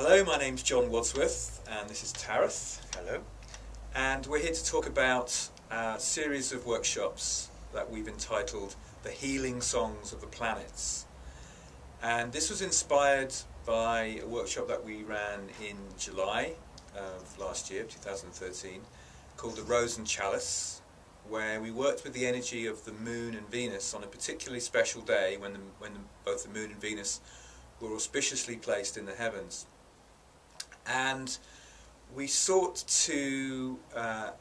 Hello, my name's John Wadsworth and this is Tareth. Hello. And we're here to talk about a series of workshops that we've entitled The Healing Songs of the Planets. And this was inspired by a workshop that we ran in July of last year, 2013, called The Rose and Chalice, where we worked with the energy of the Moon and Venus on a particularly special day when both the Moon and Venus were auspiciously placed in the heavens. And we sought to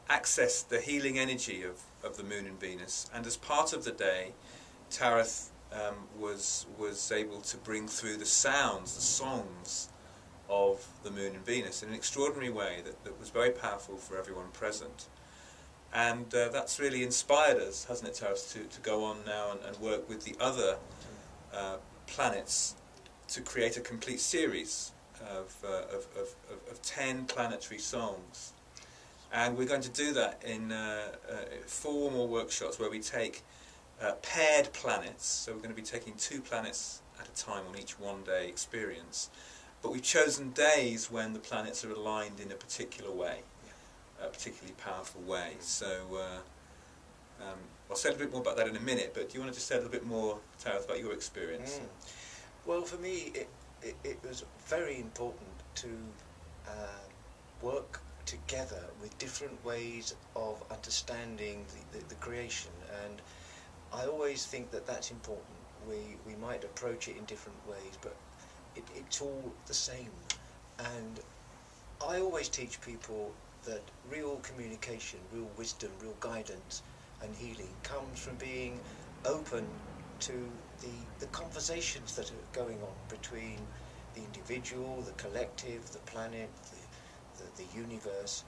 access the healing energy of the Moon and Venus, and as part of the day, Tareth was able to bring through the sounds, the songs of the Moon and Venus in an extraordinary way that was very powerful for everyone present. And that's really inspired us, hasn't it, Tareth, to go on now and work with the other planets to create a complete series of 10 planetary songs. And we're going to do that in 4 more workshops where we take paired planets. So we're going to be taking 2 planets at a time on each one-day experience. But we've chosen days when the planets are aligned in a particular way, a particularly powerful way. So I'll say a little bit more about that in a minute, but do you want to just say a little bit more, Tareth, about your experience? Well, for me, it was very important to work together with different ways of understanding the creation, and I always think that that's important. We might approach it in different ways, but it's all the same. And I always teach people that real communication, real wisdom, real guidance and healing comes from being open to the conversations that are going on between the individual, the collective, the planet, the universe,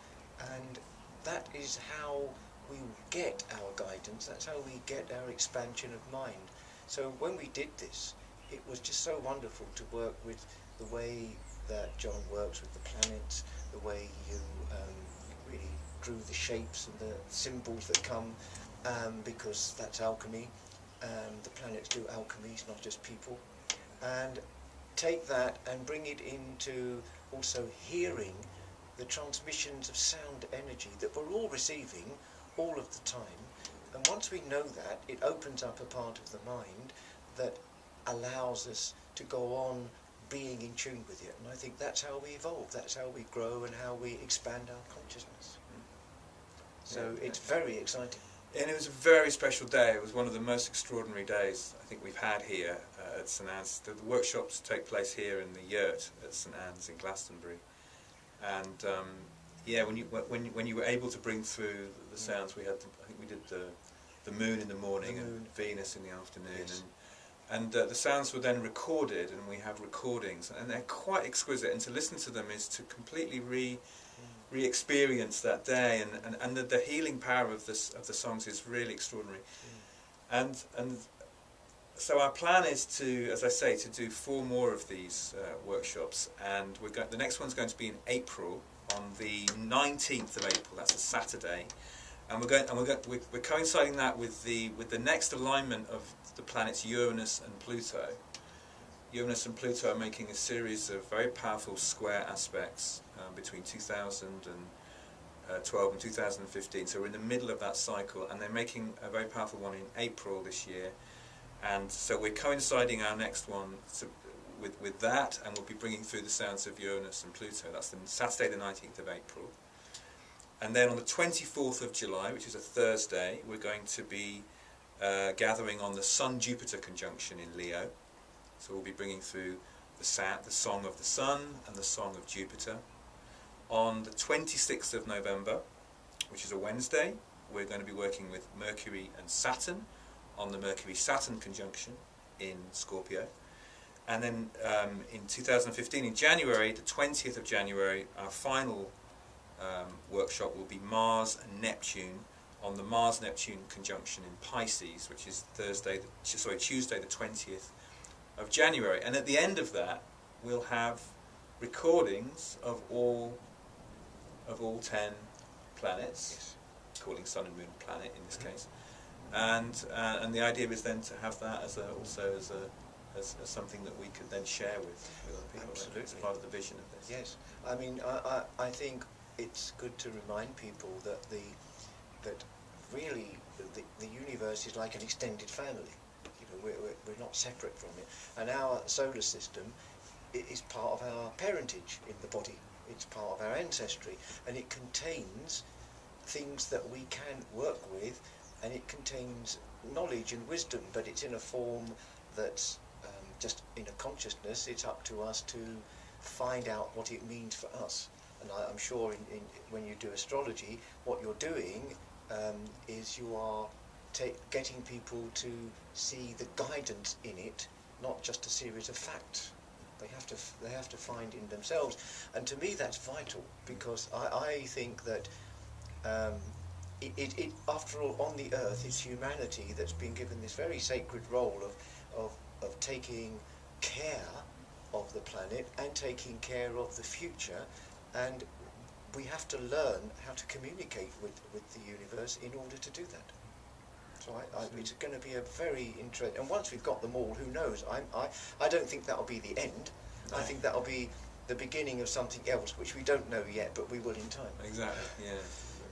and that is how we get our guidance, that's how we get our expansion of mind. So when we did this, it was just so wonderful to work with the way that John works with the planets, the way you really drew the shapes and the symbols that come, because that's alchemy. The planets do alchemy, it's not just people. And take that and bring it into also hearing the transmissions of sound energy that we're all receiving all of the time. And once we know that, it opens up a part of the mind that allows us to go on being in tune with it. And I think that's how we evolve, that's how we grow and how we expand our consciousness. So it's very exciting. And it was a very special day. It was one of the most extraordinary days I think we've had here at St Anne's. The workshops take place here in the yurt at St Anne's in Glastonbury. And yeah, when you were able to bring through the sounds, I think we did the moon in the morning and Venus in the afternoon. Yes. And the sounds were then recorded, and we have recordings, and they're quite exquisite. And to listen to them is to completely re-experience that day, and the healing power of the songs is really extraordinary. And so our plan is to, as I say, to do 4 more of these workshops, and the next one's going to be in April, on the 19th of April. That's a Saturday, and we're coinciding that with the next alignment of the planets Uranus and Pluto. Uranus and Pluto are making a series of very powerful square aspects between 2012 and 2015. So we're in the middle of that cycle, and they're making a very powerful one in April this year. And so we're coinciding our next one with that, and we'll be bringing through the sounds of Uranus and Pluto. That's the Saturday the 19th of April. And then on the 24th of July, which is a Thursday, we're going to be gathering on the Sun-Jupiter conjunction in Leo. So we'll be bringing through the song of the Sun and the song of Jupiter. On the 26th of November, which is a Wednesday, we're going to be working with Mercury and Saturn on the Mercury-Saturn conjunction in Scorpio. And then in 2015, in January, the 20th of January, our final workshop will be Mars and Neptune on the Mars-Neptune conjunction in Pisces, which is Tuesday the 20th of January. And at the end of that, we'll have recordings of all 10 planets, calling Sun and Moon planet in this case, and the idea is then to have that also as as something that we could then share with other people. Absolutely. It's part of the vision of this. Yes, I mean, I think it's good to remind people that that really the universe is like an extended family. You know, we're not separate from it, and our solar system is part of our parentage in the body. It's part of our ancestry, and it contains things that we can work with, and it contains knowledge and wisdom, but it's in a form that's just in a consciousness. It's up to us to find out what it means for us. And I'm sure when you do astrology, what you're doing is you are getting people to see the guidance in it, not just a series of facts. They have to find in themselves, and to me that's vital, because I think that it after all, on the earth, it's humanity that's been given this very sacred role of taking care of the planet and taking care of the future, and we have to learn how to communicate with the universe in order to do that. So it's going to be a very interesting, and once we've got them all, who knows? I don't think that'll be the end. No. I think that'll be the beginning of something else, which we don't know yet, but we will in time. Exactly, yeah.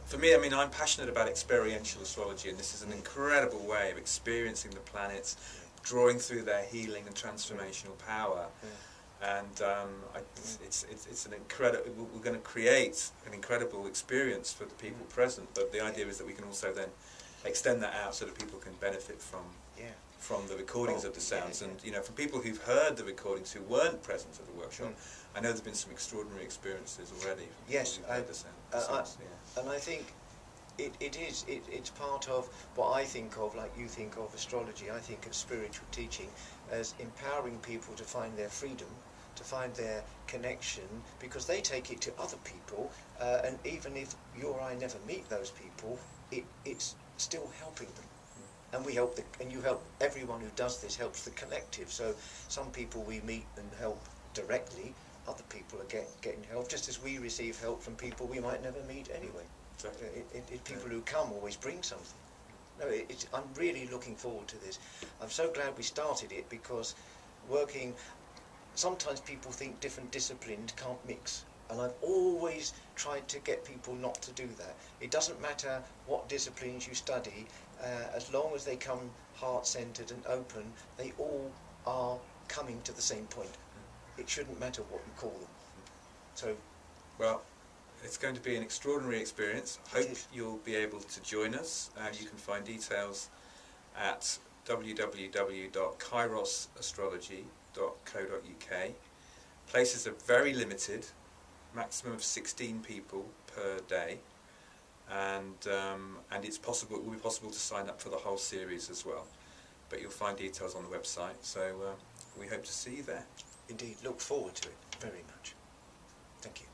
For me, I mean, I'm passionate about experiential astrology, and this is an incredible way of experiencing the planets, drawing through their healing and transformational power. And it's an incredible. We're going to create an incredible experience for the people present. But the idea is that we can also then extend that out so that people can benefit from the recordings of the sounds. And you know, for people who've heard the recordings who weren't present at the workshop, I know there've been some extraordinary experiences already. Yes, and I think it's part of what I think of, like you think of astrology. I think of spiritual teaching as empowering people to find their freedom, to find their connection, because they take it to other people, and even if you or I never meet those people, it's still helping them. And we help and you help, everyone who does this helps the collective. So some people we meet and help directly, other people are getting help, just as we receive help from people we might never meet anyway. Exactly. People who come always bring something. No, I'm really looking forward to this. I'm so glad we started it, because sometimes people think different disciplines can't mix, and I've always tried to get people not to do that. It doesn't matter what disciplines you study, as long as they come heart-centered and open, they all are coming to the same point. It shouldn't matter what you call them. So, well, it's going to be an extraordinary experience. Hope you'll be able to join us. You can find details at www.kairosastrology.co.uk. Places are very limited, maximum of 16 people per day, and it will be possible to sign up for the whole series as well. But you'll find details on the website, so we hope to see you there. Indeed, look forward to it very much. Thank you.